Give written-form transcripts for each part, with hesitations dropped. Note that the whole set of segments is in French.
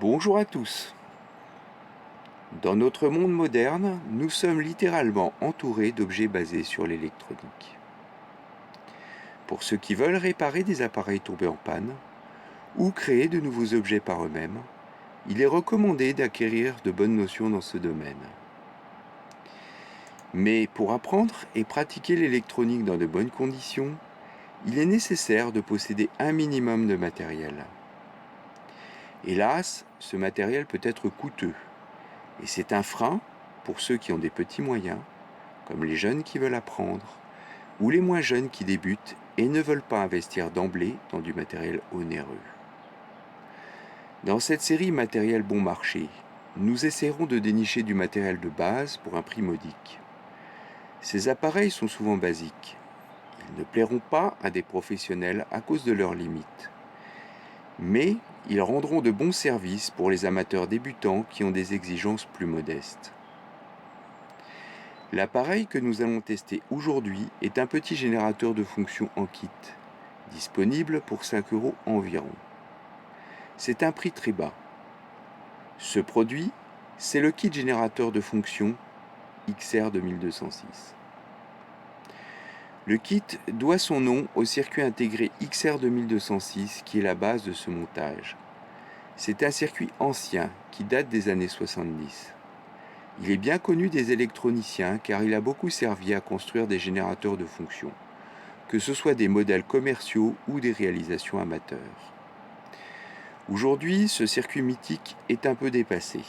Bonjour à tous. Dans notre monde moderne, nous sommes littéralement entourés d'objets basés sur l'électronique. Pour ceux qui veulent réparer des appareils tombés en panne ou créer de nouveaux objets par eux-mêmes, il est recommandé d'acquérir de bonnes notions dans ce domaine. Mais pour apprendre et pratiquer l'électronique dans de bonnes conditions, il est nécessaire de posséder un minimum de matériel. Hélas, ce matériel peut être coûteux. Et c'est un frein pour ceux qui ont des petits moyens, comme les jeunes qui veulent apprendre, ou les moins jeunes qui débutent et ne veulent pas investir d'emblée dans du matériel onéreux. Dans cette série Matériel bon marché, nous essaierons de dénicher du matériel de base pour un prix modique. Ces appareils sont souvent basiques. Ils ne plairont pas à des professionnels à cause de leurs limites. Mais ils rendront de bons services pour les amateurs débutants qui ont des exigences plus modestes. L'appareil que nous allons tester aujourd'hui est un petit générateur de fonctions en kit, disponible pour 5 € environ. C'est un prix très bas. Ce produit, c'est le kit générateur de fonctions XR 2206. Le kit doit son nom au circuit intégré XR 2206 qui est la base de ce montage. C'est un circuit ancien qui date des années 70. Il est bien connu des électroniciens car il a beaucoup servi à construire des générateurs de fonctions, que ce soit des modèles commerciaux ou des réalisations amateurs. Aujourd'hui, ce circuit mythique est un peu dépassé.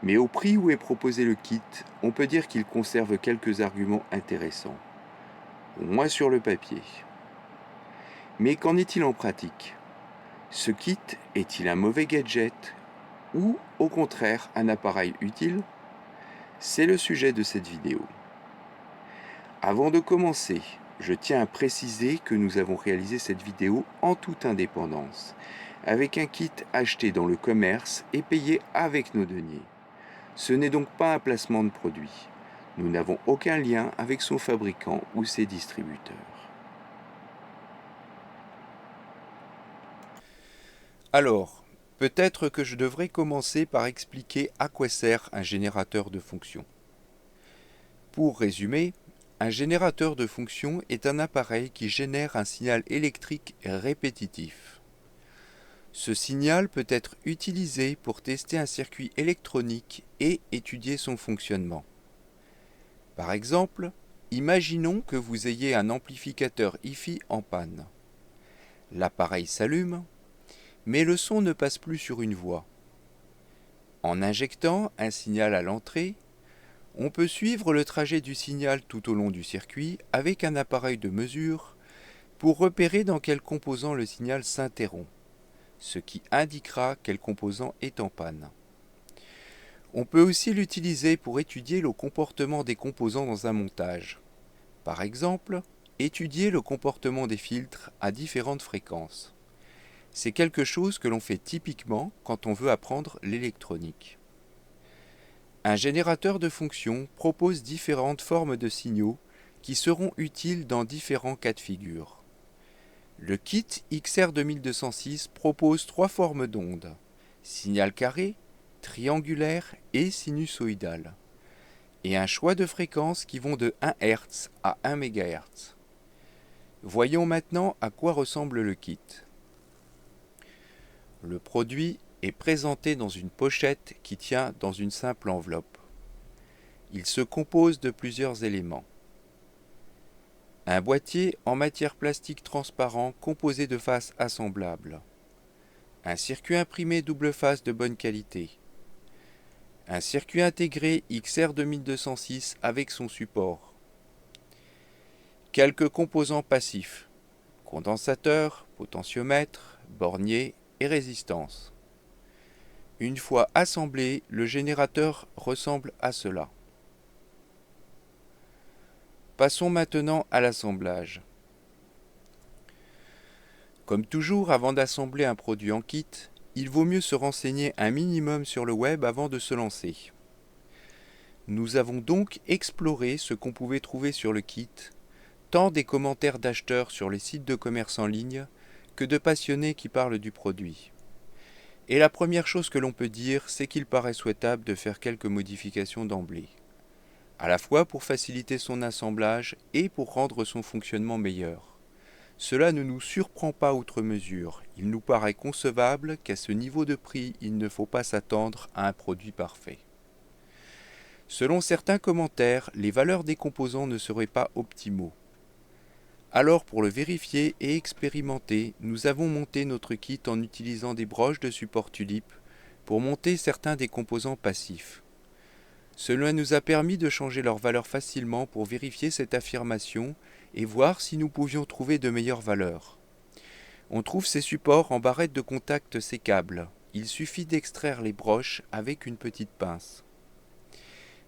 Mais au prix où est proposé le kit, on peut dire qu'il conserve quelques arguments intéressants, au moins sur le papier. Mais qu'en est-il en pratique ? Ce kit est-il un mauvais gadget ou, au contraire, un appareil utile ? C'est le sujet de cette vidéo. Avant de commencer, je tiens à préciser que nous avons réalisé cette vidéo en toute indépendance, avec un kit acheté dans le commerce et payé avec nos deniers. Ce n'est donc pas un placement de produit. Nous n'avons aucun lien avec son fabricant ou ses distributeurs. Alors, peut-être que je devrais commencer par expliquer à quoi sert un générateur de fonctions. Pour résumer, un générateur de fonctions est un appareil qui génère un signal électrique répétitif. Ce signal peut être utilisé pour tester un circuit électronique et étudier son fonctionnement. Par exemple, imaginons que vous ayez un amplificateur hi-fi en panne. L'appareil s'allume, mais le son ne passe plus sur une voie. En injectant un signal à l'entrée, on peut suivre le trajet du signal tout au long du circuit avec un appareil de mesure pour repérer dans quel composant le signal s'interrompt, ce qui indiquera quel composant est en panne. On peut aussi l'utiliser pour étudier le comportement des composants dans un montage. Par exemple, étudier le comportement des filtres à différentes fréquences. C'est quelque chose que l'on fait typiquement quand on veut apprendre l'électronique. Un générateur de fonctions propose différentes formes de signaux qui seront utiles dans différents cas de figure. Le kit XR 2206 propose 3 formes d'ondes: signal carré, triangulaire et sinusoïdal, et un choix de fréquences qui vont de 1 Hz à 1 MHz. Voyons maintenant à quoi ressemble le kit. Le produit est présenté dans une pochette qui tient dans une simple enveloppe. Il se compose de plusieurs éléments. Un boîtier en matière plastique transparent composé de faces assemblables. Un circuit imprimé double face de bonne qualité. Un circuit intégré XR 2206 avec son support. Quelques composants passifs: condensateur, potentiomètre, bornier et résistance. Une fois assemblé, le générateur ressemble à cela. Passons maintenant à l'assemblage. Comme toujours, avant d'assembler un produit en kit, il vaut mieux se renseigner un minimum sur le web avant de se lancer. Nous avons donc exploré ce qu'on pouvait trouver sur le kit, tant des commentaires d'acheteurs sur les sites de commerce en ligne que de passionnés qui parlent du produit. Et la première chose que l'on peut dire, c'est qu'il paraît souhaitable de faire quelques modifications d'emblée, à la fois pour faciliter son assemblage et pour rendre son fonctionnement meilleur. Cela ne nous surprend pas outre mesure, il nous paraît concevable qu'à ce niveau de prix, il ne faut pas s'attendre à un produit parfait. Selon certains commentaires, les valeurs des composants ne seraient pas optimaux. Alors pour le vérifier et expérimenter, nous avons monté notre kit en utilisant des broches de support tulipe pour monter certains des composants passifs. Cela nous a permis de changer leurs valeurs facilement pour vérifier cette affirmation et voir si nous pouvions trouver de meilleures valeurs. On trouve ces supports en barrette de contact sécable. Il suffit d'extraire les broches avec une petite pince.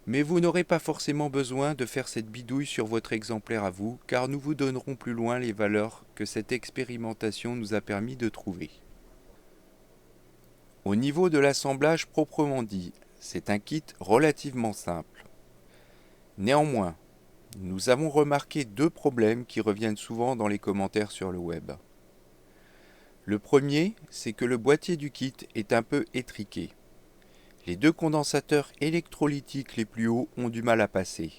Mais vous n'aurez pas forcément besoin de faire cette bidouille sur votre exemplaire à vous, car nous vous donnerons plus loin les valeurs que cette expérimentation nous a permis de trouver. Au niveau de l'assemblage proprement dit, c'est un kit relativement simple. Néanmoins, nous avons remarqué deux problèmes qui reviennent souvent dans les commentaires sur le web. Le premier, c'est que le boîtier du kit est un peu étriqué. Les deux condensateurs électrolytiques les plus hauts ont du mal à passer.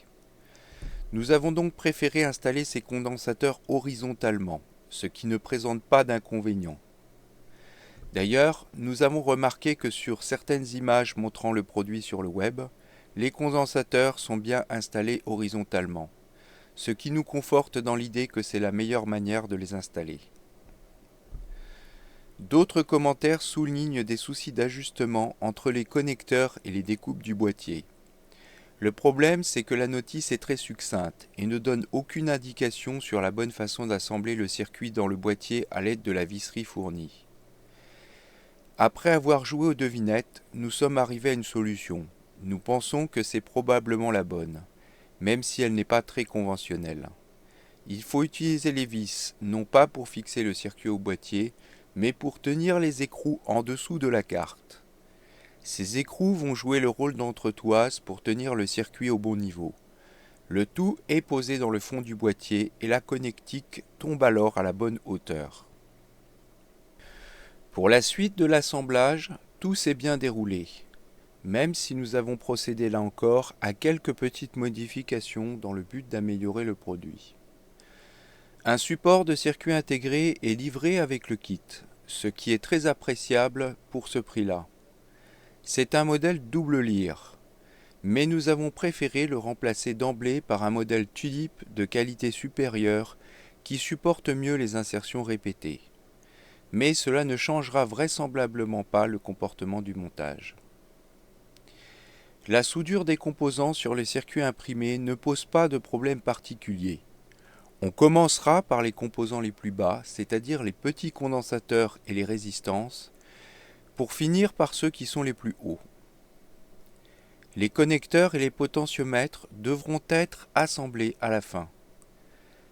Nous avons donc préféré installer ces condensateurs horizontalement, ce qui ne présente pas d'inconvénient. D'ailleurs, nous avons remarqué que sur certaines images montrant le produit sur le web, les condensateurs sont bien installés horizontalement, ce qui nous conforte dans l'idée que c'est la meilleure manière de les installer. D'autres commentaires soulignent des soucis d'ajustement entre les connecteurs et les découpes du boîtier. Le problème, c'est que la notice est très succincte et ne donne aucune indication sur la bonne façon d'assembler le circuit dans le boîtier à l'aide de la visserie fournie. Après avoir joué aux devinettes, nous sommes arrivés à une solution. Nous pensons que c'est probablement la bonne, même si elle n'est pas très conventionnelle. Il faut utiliser les vis, non pas pour fixer le circuit au boîtier, mais pour tenir les écrous en dessous de la carte. Ces écrous vont jouer le rôle d'entretoise pour tenir le circuit au bon niveau. Le tout est posé dans le fond du boîtier et la connectique tombe alors à la bonne hauteur. Pour la suite de l'assemblage, tout s'est bien déroulé, même si nous avons procédé là encore à quelques petites modifications dans le but d'améliorer le produit. Un support de circuit intégré est livré avec le kit, ce qui est très appréciable pour ce prix-là. C'est un modèle double lyre, mais nous avons préféré le remplacer d'emblée par un modèle tulipe de qualité supérieure qui supporte mieux les insertions répétées. Mais cela ne changera vraisemblablement pas le comportement du montage. La soudure des composants sur les circuits imprimés ne pose pas de problème particulier. On commencera par les composants les plus bas, c'est-à-dire les petits condensateurs et les résistances, pour finir par ceux qui sont les plus hauts. Les connecteurs et les potentiomètres devront être assemblés à la fin.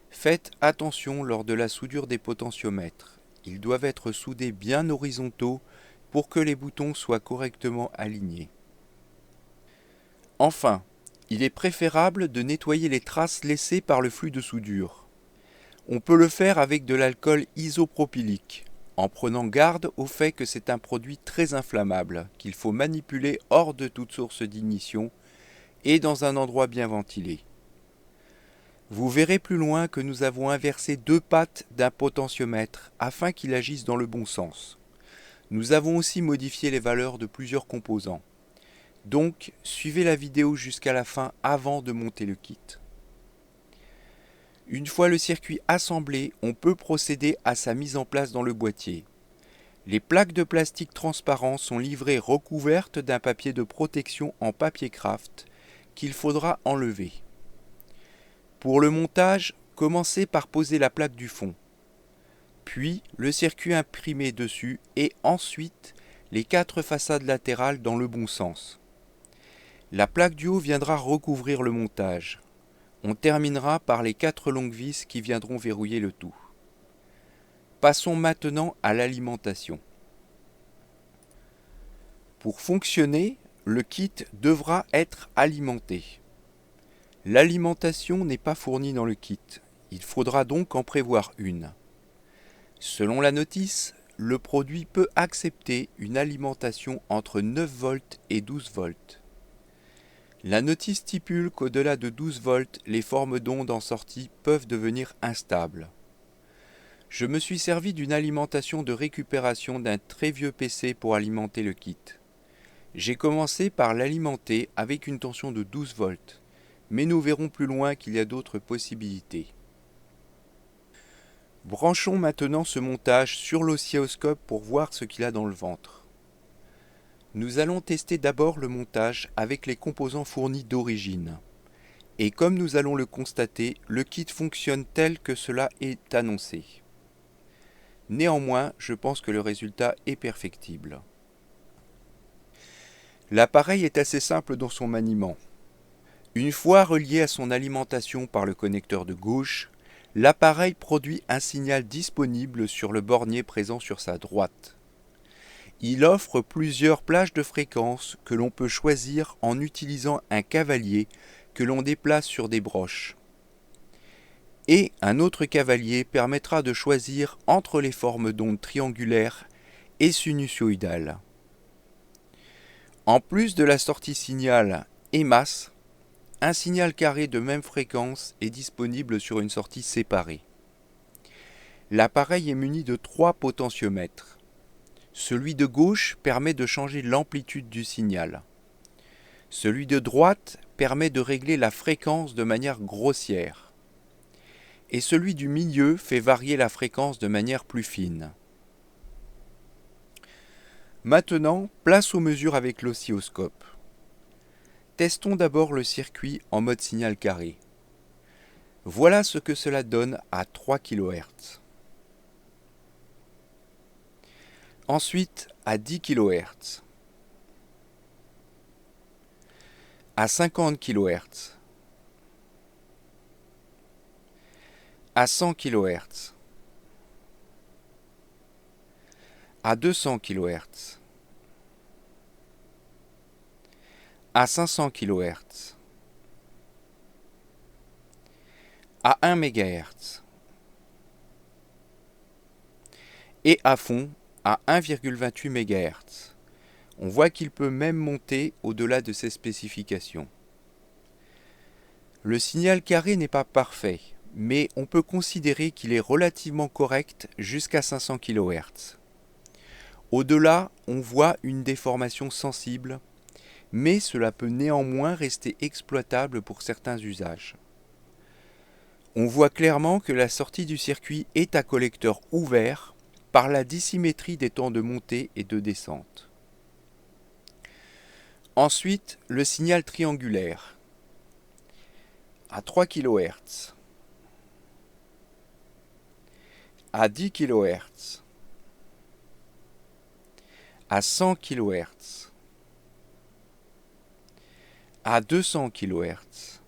Faites attention lors de la soudure des potentiomètres. Ils doivent être soudés bien horizontaux pour que les boutons soient correctement alignés. Enfin, il est préférable de nettoyer les traces laissées par le flux de soudure. On peut le faire avec de l'alcool isopropylique, en prenant garde au fait que c'est un produit très inflammable, qu'il faut manipuler hors de toute source d'ignition et dans un endroit bien ventilé. Vous verrez plus loin que nous avons inversé deux pattes d'un potentiomètre afin qu'il agisse dans le bon sens. Nous avons aussi modifié les valeurs de plusieurs composants. Donc, suivez la vidéo jusqu'à la fin avant de monter le kit. Une fois le circuit assemblé, on peut procéder à sa mise en place dans le boîtier. Les plaques de plastique transparent sont livrées recouvertes d'un papier de protection en papier craft qu'il faudra enlever. Pour le montage, commencez par poser la plaque du fond, puis le circuit imprimé dessus et ensuite les 4 façades latérales dans le bon sens. La plaque du haut viendra recouvrir le montage. On terminera par les 4 longues vis qui viendront verrouiller le tout. Passons maintenant à l'alimentation. Pour fonctionner, le kit devra être alimenté. L'alimentation n'est pas fournie dans le kit, il faudra donc en prévoir une. Selon la notice, le produit peut accepter une alimentation entre 9 volts et 12 volts. La notice stipule qu'au-delà de 12 volts, les formes d'ondes en sortie peuvent devenir instables. Je me suis servi d'une alimentation de récupération d'un très vieux PC pour alimenter le kit. J'ai commencé par l'alimenter avec une tension de 12 volts, mais nous verrons plus loin qu'il y a d'autres possibilités. Branchons maintenant ce montage sur l'oscilloscope pour voir ce qu'il a dans le ventre. Nous allons tester d'abord le montage avec les composants fournis d'origine. Et comme nous allons le constater, le kit fonctionne tel que cela est annoncé. Néanmoins, je pense que le résultat est perfectible. L'appareil est assez simple dans son maniement. Une fois relié à son alimentation par le connecteur de gauche, l'appareil produit un signal disponible sur le bornier présent sur sa droite. Il offre plusieurs plages de fréquences que l'on peut choisir en utilisant un cavalier que l'on déplace sur des broches. Et un autre cavalier permettra de choisir entre les formes d'ondes triangulaires et sinusoïdales. En plus de la sortie signal et masse, un signal carré de même fréquence est disponible sur une sortie séparée. L'appareil est muni de 3 potentiomètres. Celui de gauche permet de changer l'amplitude du signal. Celui de droite permet de régler la fréquence de manière grossière. Et celui du milieu fait varier la fréquence de manière plus fine. Maintenant, place aux mesures avec l'oscilloscope. Testons d'abord le circuit en mode signal carré. Voilà ce que cela donne à 3 kHz. Ensuite à 10 kHz. À 50 kHz. À 100 kHz. À 200 kHz. À 500 kHz. À 1 MHz. Et à fond à 1,28 MHz. On voit qu'il peut même monter au-delà de ces spécifications. Le signal carré n'est pas parfait, mais on peut considérer qu'il est relativement correct jusqu'à 500 kHz. Au-delà, on voit une déformation sensible, mais cela peut néanmoins rester exploitable pour certains usages. On voit clairement que la sortie du circuit est à collecteur ouvert par la dissymétrie des temps de montée et de descente. Ensuite, le signal triangulaire à 3 kHz, à 10 kHz, à 100 kHz, à 200 kHz,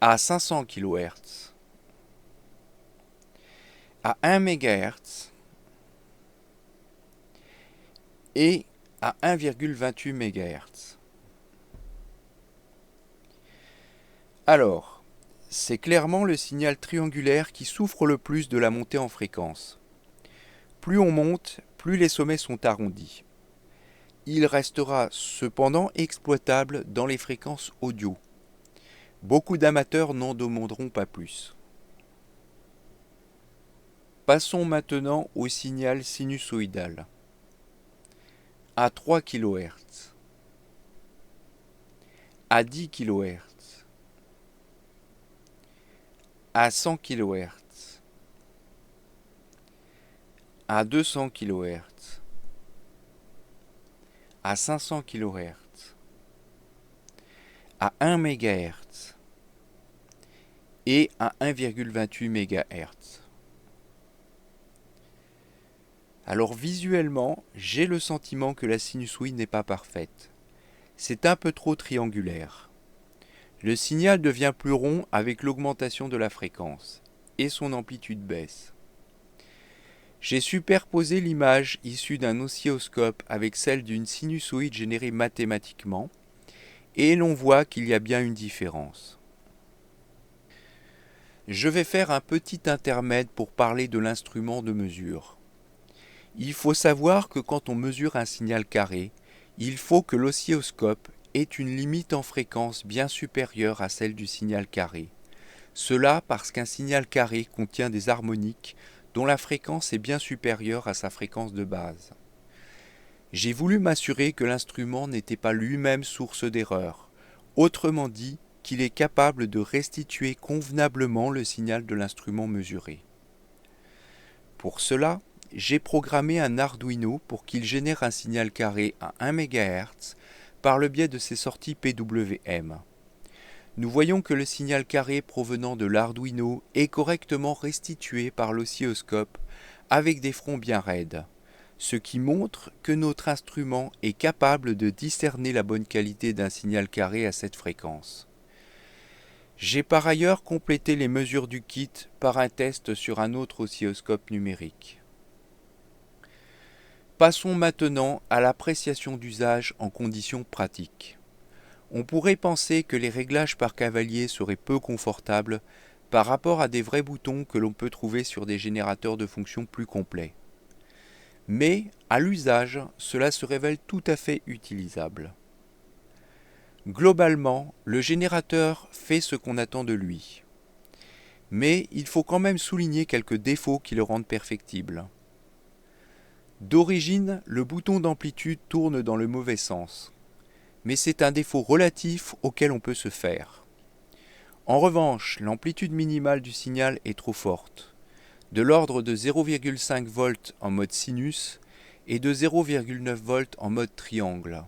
à 500 kHz, à 1 MHz et à 1,28 MHz. Alors, c'est clairement le signal triangulaire qui souffre le plus de la montée en fréquence. Plus on monte, plus les sommets sont arrondis. Il restera cependant exploitable dans les fréquences audio. Beaucoup d'amateurs n'en demanderont pas plus. Passons maintenant au signal sinusoïdal. À 3 kHz. À 10 kHz. À 100 kHz. À 200 kHz. À 500 kHz. À 1 MHz. Et à 1,28 MHz. Alors visuellement, j'ai le sentiment que la sinusoïde n'est pas parfaite. C'est un peu trop triangulaire. Le signal devient plus rond avec l'augmentation de la fréquence, et son amplitude baisse. J'ai superposé l'image issue d'un oscilloscope avec celle d'une sinusoïde générée mathématiquement, et l'on voit qu'il y a bien une différence. Je vais faire un petit intermède pour parler de l'instrument de mesure. Il faut savoir que quand on mesure un signal carré, il faut que l'oscilloscope ait une limite en fréquence bien supérieure à celle du signal carré. Cela parce qu'un signal carré contient des harmoniques dont la fréquence est bien supérieure à sa fréquence de base. J'ai voulu m'assurer que l'instrument n'était pas lui-même source d'erreur, autrement dit qu'il est capable de restituer convenablement le signal de l'instrument mesuré. Pour cela, j'ai programmé un Arduino pour qu'il génère un signal carré à 1 MHz par le biais de ses sorties PWM. Nous voyons que le signal carré provenant de l'Arduino est correctement restitué par l'oscilloscope avec des fronts bien raides, ce qui montre que notre instrument est capable de discerner la bonne qualité d'un signal carré à cette fréquence. J'ai par ailleurs complété les mesures du kit par un test sur un autre oscilloscope numérique. Passons maintenant à l'appréciation d'usage en conditions pratiques. On pourrait penser que les réglages par cavalier seraient peu confortables par rapport à des vrais boutons que l'on peut trouver sur des générateurs de fonctions plus complets. Mais, à l'usage, cela se révèle tout à fait utilisable. Globalement, le générateur fait ce qu'on attend de lui. Mais il faut quand même souligner quelques défauts qui le rendent perfectible. D'origine, le bouton d'amplitude tourne dans le mauvais sens. Mais c'est un défaut relatif auquel on peut se faire. En revanche, l'amplitude minimale du signal est trop forte, de l'ordre de 0,5 volts en mode sinus et de 0,9 volts en mode triangle.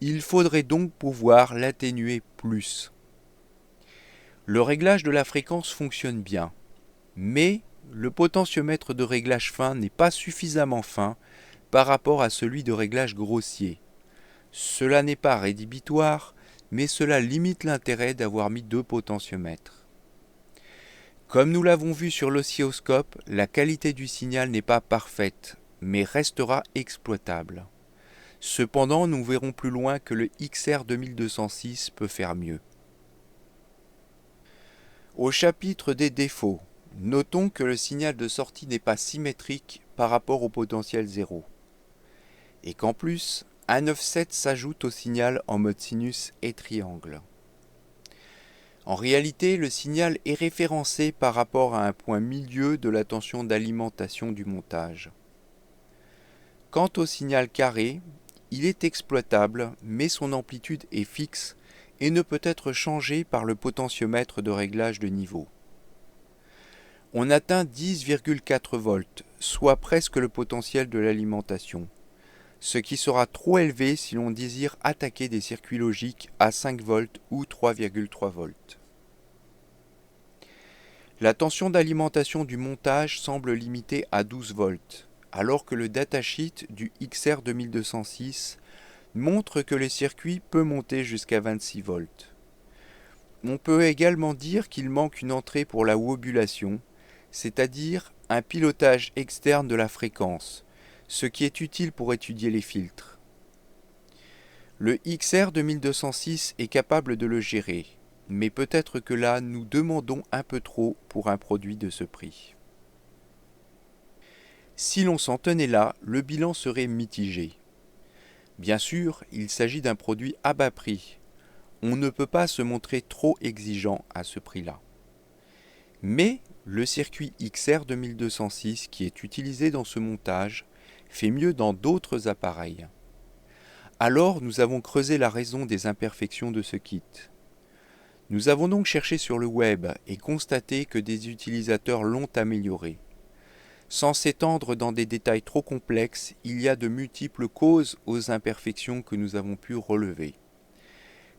Il faudrait donc pouvoir l'atténuer plus. Le réglage de la fréquence fonctionne bien, mais le potentiomètre de réglage fin n'est pas suffisamment fin par rapport à celui de réglage grossier. Cela n'est pas rédhibitoire, mais cela limite l'intérêt d'avoir mis deux potentiomètres. Comme nous l'avons vu sur l'oscilloscope, la qualité du signal n'est pas parfaite, mais restera exploitable. Cependant, nous verrons plus loin que le XR 2206 peut faire mieux. Au chapitre des défauts, notons que le signal de sortie n'est pas symétrique par rapport au potentiel 0. Et qu'en plus, un offset s'ajoute au signal en mode sinus et triangle. En réalité, le signal est référencé par rapport à un point milieu de la tension d'alimentation du montage. Quant au signal carré, il est exploitable, mais son amplitude est fixe et ne peut être changée par le potentiomètre de réglage de niveau. On atteint 10,4 volts, soit presque le potentiel de l'alimentation, ce qui sera trop élevé si l'on désire attaquer des circuits logiques à 5 volts ou 3,3 volts. La tension d'alimentation du montage semble limitée à 12 volts, alors que le datasheet du XR 2206 montre que le circuit peut monter jusqu'à 26 volts. On peut également dire qu'il manque une entrée pour la wobulation, c'est-à-dire un pilotage externe de la fréquence, ce qui est utile pour étudier les filtres. Le XR 2206 est capable de le gérer, mais peut-être que là nous demandons un peu trop pour un produit de ce prix. Si l'on s'en tenait là, le bilan serait mitigé. Bien sûr, il s'agit d'un produit à bas prix. On ne peut pas se montrer trop exigeant à ce prix-là. Mais le circuit XR 2206 qui est utilisé dans ce montage fait mieux dans d'autres appareils. Alors nous avons creusé la raison des imperfections de ce kit. Nous avons donc cherché sur le web et constaté que des utilisateurs l'ont amélioré. Sans s'étendre dans des détails trop complexes, il y a de multiples causes aux imperfections que nous avons pu relever.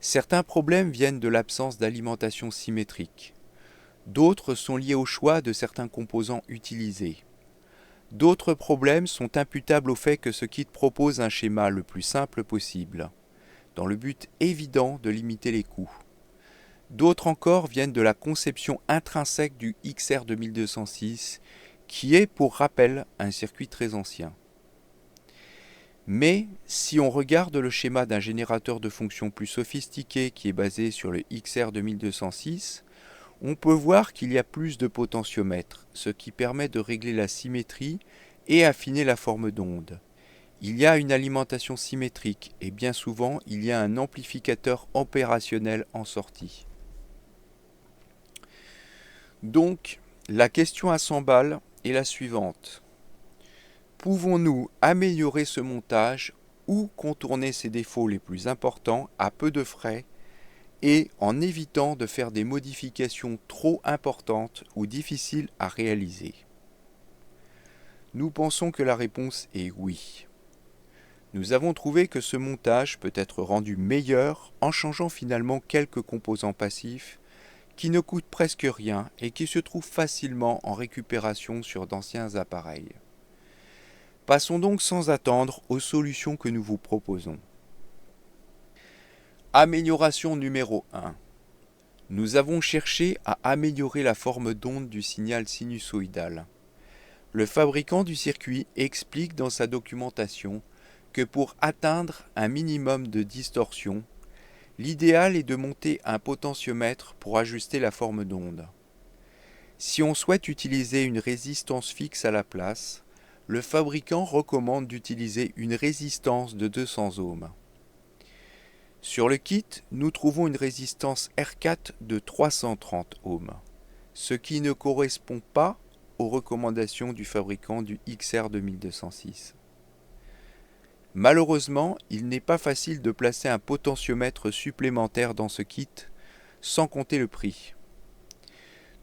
Certains problèmes viennent de l'absence d'alimentation symétrique. D'autres sont liés au choix de certains composants utilisés. D'autres problèmes sont imputables au fait que ce kit propose un schéma le plus simple possible, dans le but évident de limiter les coûts. D'autres encore viennent de la conception intrinsèque du XR 2206, qui est, pour rappel, un circuit très ancien. Mais, si on regarde le schéma d'un générateur de fonctions plus sophistiqué qui est basé sur le XR 2206, On peut voir qu'il y a plus de potentiomètres, ce qui permet de régler la symétrie et affiner la forme d'onde. Il y a une alimentation symétrique et bien souvent il y a un amplificateur opérationnel en sortie. Donc, la question à 100 balles est la suivante. Pouvons-nous améliorer ce montage ou contourner ses défauts les plus importants à peu de frais et en évitant de faire des modifications trop importantes ou difficiles à réaliser? Nous pensons que la réponse est oui. Nous avons trouvé que ce montage peut être rendu meilleur en changeant finalement quelques composants passifs qui ne coûtent presque rien et qui se trouvent facilement en récupération sur d'anciens appareils. Passons donc sans attendre aux solutions que nous vous proposons. Amélioration numéro 1. Nous avons cherché à améliorer la forme d'onde du signal sinusoïdal. Le fabricant du circuit explique dans sa documentation que pour atteindre un minimum de distorsion, l'idéal est de monter un potentiomètre pour ajuster la forme d'onde. Si on souhaite utiliser une résistance fixe à la place, le fabricant recommande d'utiliser une résistance de 200 ohms. Sur le kit, nous trouvons une résistance R4 de 330 ohms, ce qui ne correspond pas aux recommandations du fabricant du XR2206. Malheureusement, il n'est pas facile de placer un potentiomètre supplémentaire dans ce kit, sans compter le prix.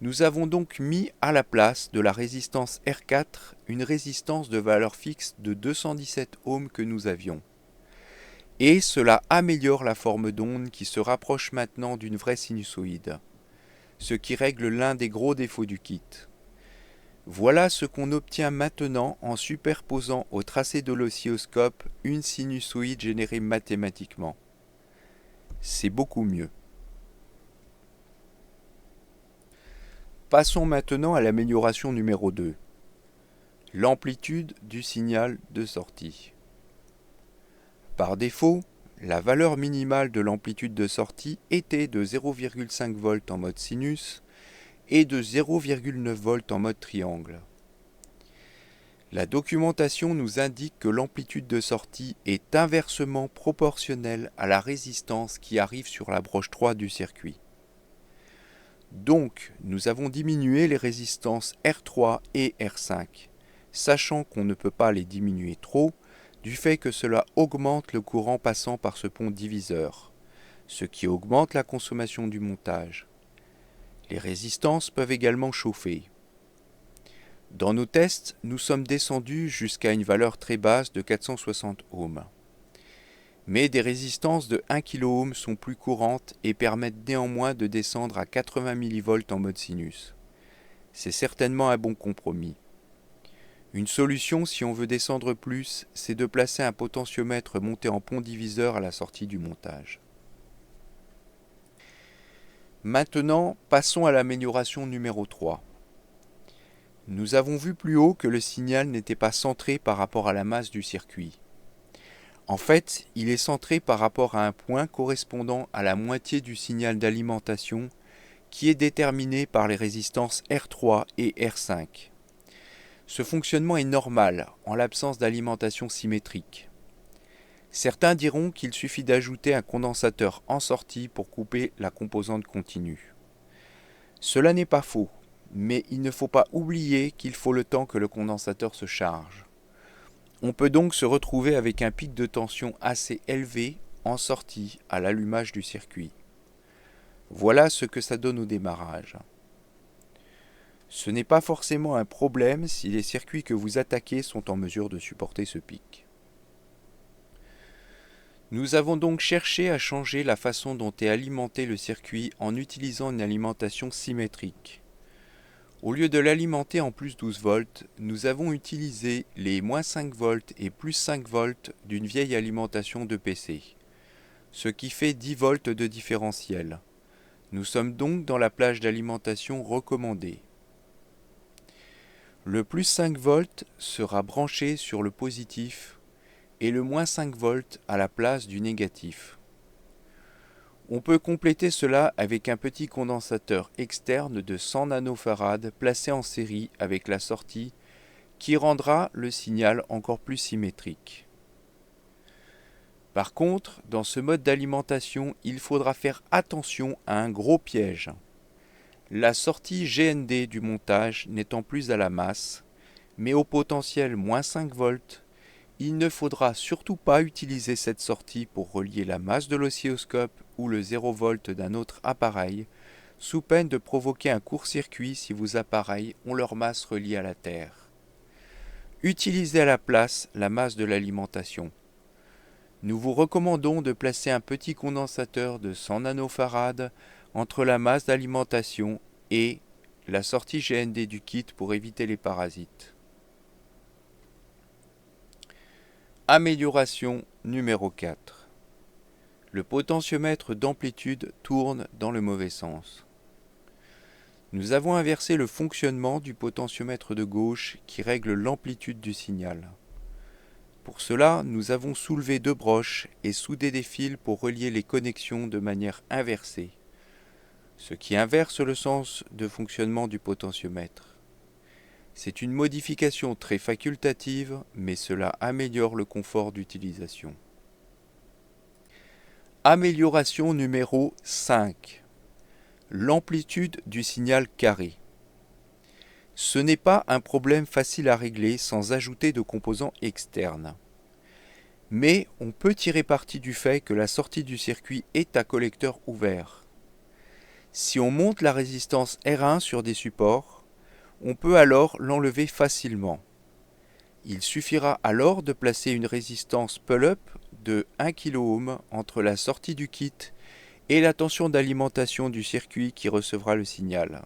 Nous avons donc mis à la place de la résistance R4 une résistance de valeur fixe de 217 ohms que nous avions. Et cela améliore la forme d'onde qui se rapproche maintenant d'une vraie sinusoïde, ce qui règle l'un des gros défauts du kit. Voilà ce qu'on obtient maintenant en superposant au tracé de l'oscilloscope une sinusoïde générée mathématiquement. C'est beaucoup mieux. Passons maintenant à l'amélioration numéro 2. L'amplitude du signal de sortie. Par défaut, la valeur minimale de l'amplitude de sortie était de 0,5 volts en mode sinus et de 0,9 volts en mode triangle. La documentation nous indique que l'amplitude de sortie est inversement proportionnelle à la résistance qui arrive sur la broche 3 du circuit. Donc, nous avons diminué les résistances R3 et R5, sachant qu'on ne peut pas les diminuer trop, du fait que cela augmente le courant passant par ce pont diviseur, ce qui augmente la consommation du montage. Les résistances peuvent également chauffer. Dans nos tests, nous sommes descendus jusqu'à une valeur très basse de 460 ohms. Mais des résistances de 1 kΩ sont plus courantes et permettent néanmoins de descendre à 80 mV en mode sinus. C'est certainement un bon compromis. Une solution, si on veut descendre plus, c'est de placer un potentiomètre monté en pont diviseur à la sortie du montage. Maintenant, passons à l'amélioration numéro 3. Nous avons vu plus haut que le signal n'était pas centré par rapport à la masse du circuit. En fait, il est centré par rapport à un point correspondant à la moitié du signal d'alimentation qui est déterminé par les résistances R3 et R5. Ce fonctionnement est normal en l'absence d'alimentation symétrique. Certains diront qu'il suffit d'ajouter un condensateur en sortie pour couper la composante continue. Cela n'est pas faux, mais il ne faut pas oublier qu'il faut le temps que le condensateur se charge. On peut donc se retrouver avec un pic de tension assez élevé en sortie à l'allumage du circuit. Voilà ce que ça donne au démarrage. Ce n'est pas forcément un problème si les circuits que vous attaquez sont en mesure de supporter ce pic. Nous avons donc cherché à changer la façon dont est alimenté le circuit en utilisant une alimentation symétrique. Au lieu de l'alimenter en plus 12 volts, nous avons utilisé les moins 5 volts et plus 5 volts d'une vieille alimentation de PC, ce qui fait 10 volts de différentiel. Nous sommes donc dans la plage d'alimentation recommandée. Le plus 5 volts sera branché sur le positif et le moins 5 volts à la place du négatif. On peut compléter cela avec un petit condensateur externe de 100 nanofarad placé en série avec la sortie qui rendra le signal encore plus symétrique. Par contre, dans ce mode d'alimentation, il faudra faire attention à un gros piège. La sortie GND du montage n'étant plus à la masse, mais au potentiel -5 volts, il ne faudra surtout pas utiliser cette sortie pour relier la masse de l'oscilloscope ou le 0 volt d'un autre appareil, sous peine de provoquer un court-circuit si vos appareils ont leur masse reliée à la Terre. Utilisez à la place la masse de l'alimentation. Nous vous recommandons de placer un petit condensateur de 100 nanofarad entre la masse d'alimentation et la sortie GND du kit pour éviter les parasites. Amélioration numéro 4. Le potentiomètre d'amplitude tourne dans le mauvais sens. Nous avons inversé le fonctionnement du potentiomètre de gauche qui règle l'amplitude du signal. Pour cela, nous avons soulevé 2 broches et soudé des fils pour relier les connexions de manière inversée, ce qui inverse le sens de fonctionnement du potentiomètre. C'est une modification très facultative, mais cela améliore le confort d'utilisation. Amélioration numéro 5. L'amplitude du signal carré. Ce n'est pas un problème facile à régler sans ajouter de composants externes. Mais on peut tirer parti du fait que la sortie du circuit est à collecteur ouvert. Si on monte la résistance R1 sur des supports, on peut alors l'enlever facilement. Il suffira alors de placer une résistance pull-up de 1 kΩ entre la sortie du kit et la tension d'alimentation du circuit qui recevra le signal.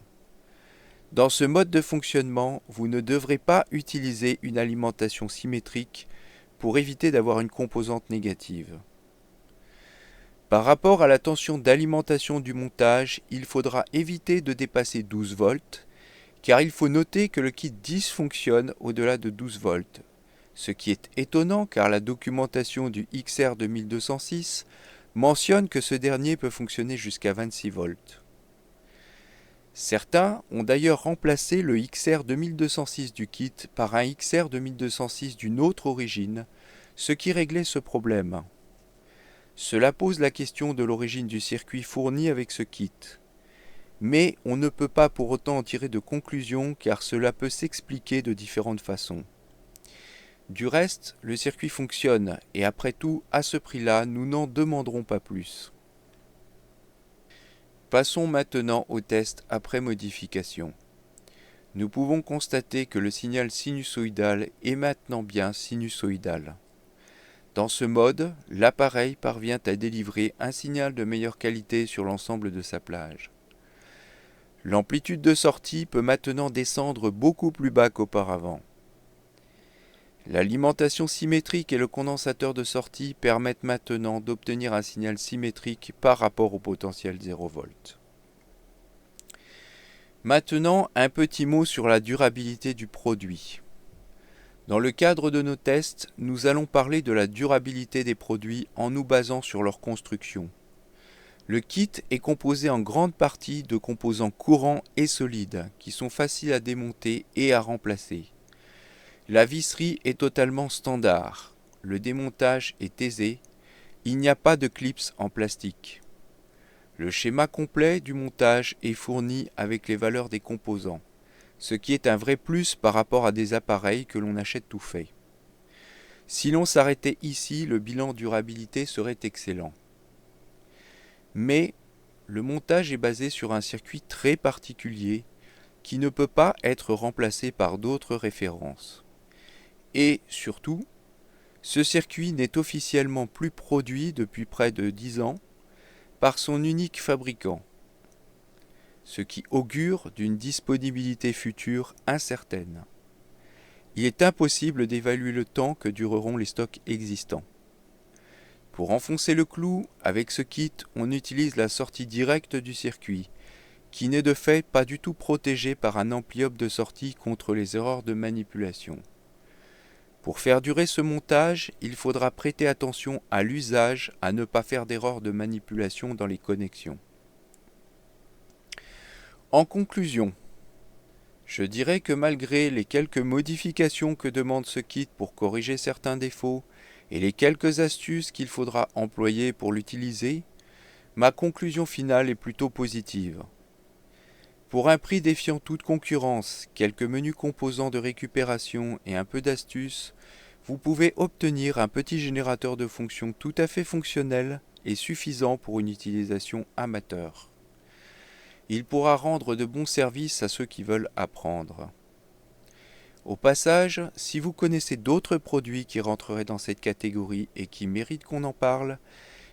Dans ce mode de fonctionnement, vous ne devrez pas utiliser une alimentation symétrique pour éviter d'avoir une composante négative. Par rapport à la tension d'alimentation du montage, il faudra éviter de dépasser 12 volts, car il faut noter que le kit dysfonctionne au-delà de 12 volts, ce qui est étonnant car la documentation du XR 2206 mentionne que ce dernier peut fonctionner jusqu'à 26 volts. Certains ont d'ailleurs remplacé le XR 2206 du kit par un XR 2206 d'une autre origine, ce qui réglait ce problème. Cela pose la question de l'origine du circuit fourni avec ce kit. Mais on ne peut pas pour autant en tirer de conclusion car cela peut s'expliquer de différentes façons. Du reste, le circuit fonctionne et après tout, à ce prix-là, nous n'en demanderons pas plus. Passons maintenant au test après modification. Nous pouvons constater que le signal sinusoïdal est maintenant bien sinusoïdal. Dans ce mode, l'appareil parvient à délivrer un signal de meilleure qualité sur l'ensemble de sa plage. L'amplitude de sortie peut maintenant descendre beaucoup plus bas qu'auparavant. L'alimentation symétrique et le condensateur de sortie permettent maintenant d'obtenir un signal symétrique par rapport au potentiel 0 V. Maintenant, un petit mot sur la durabilité du produit. Dans le cadre de nos tests, nous allons parler de la durabilité des produits en nous basant sur leur construction. Le kit est composé en grande partie de composants courants et solides qui sont faciles à démonter et à remplacer. La visserie est totalement standard, le démontage est aisé, il n'y a pas de clips en plastique. Le schéma complet du montage est fourni avec les valeurs des composants, ce qui est un vrai plus par rapport à des appareils que l'on achète tout fait. Si l'on s'arrêtait ici, le bilan durabilité serait excellent. Mais le montage est basé sur un circuit très particulier qui ne peut pas être remplacé par d'autres références. Et surtout, ce circuit n'est officiellement plus produit depuis près de 10 ans par son unique fabricant, ce qui augure d'une disponibilité future incertaine. Il est impossible d'évaluer le temps que dureront les stocks existants. Pour enfoncer le clou, avec ce kit, on utilise la sortie directe du circuit, qui n'est de fait pas du tout protégée par un ampli hub de sortie contre les erreurs de manipulation. Pour faire durer ce montage, il faudra prêter attention à l'usage, à ne pas faire d'erreur de manipulation dans les connexions. En conclusion, je dirais que malgré les quelques modifications que demande ce kit pour corriger certains défauts et les quelques astuces qu'il faudra employer pour l'utiliser, ma conclusion finale est plutôt positive. Pour un prix défiant toute concurrence, quelques menus composants de récupération et un peu d'astuces, vous pouvez obtenir un petit générateur de fonctions tout à fait fonctionnel et suffisant pour une utilisation amateur. Il pourra rendre de bons services à ceux qui veulent apprendre. Au passage, si vous connaissez d'autres produits qui rentreraient dans cette catégorie et qui méritent qu'on en parle,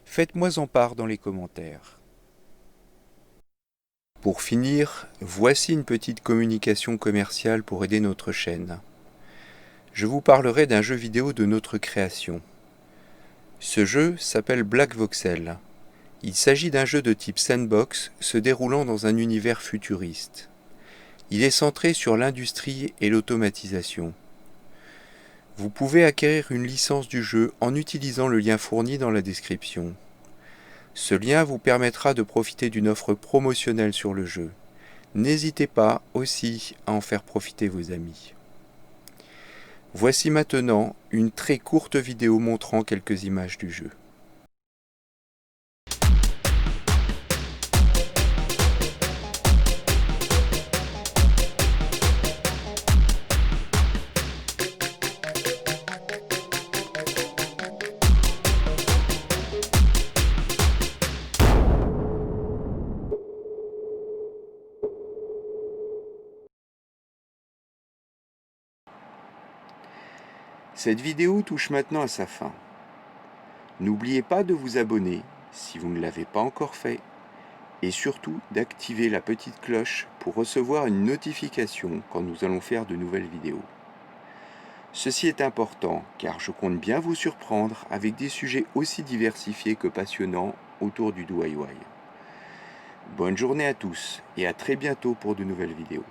faites-moi en part dans les commentaires. Pour finir, voici une petite communication commerciale pour aider notre chaîne. Je vous parlerai d'un jeu vidéo de notre création. Ce jeu s'appelle Black Voxel. Il s'agit d'un jeu de type sandbox se déroulant dans un univers futuriste. Il est centré sur l'industrie et l'automatisation. Vous pouvez acquérir une licence du jeu en utilisant le lien fourni dans la description. Ce lien vous permettra de profiter d'une offre promotionnelle sur le jeu. N'hésitez pas aussi à en faire profiter vos amis. Voici maintenant une très courte vidéo montrant quelques images du jeu. Cette vidéo touche maintenant à sa fin. N'oubliez pas de vous abonner si vous ne l'avez pas encore fait et surtout d'activer la petite cloche pour recevoir une notification quand nous allons faire de nouvelles vidéos. Ceci est important car je compte bien vous surprendre avec des sujets aussi diversifiés que passionnants autour du DIY. Bonne journée à tous et à très bientôt pour de nouvelles vidéos.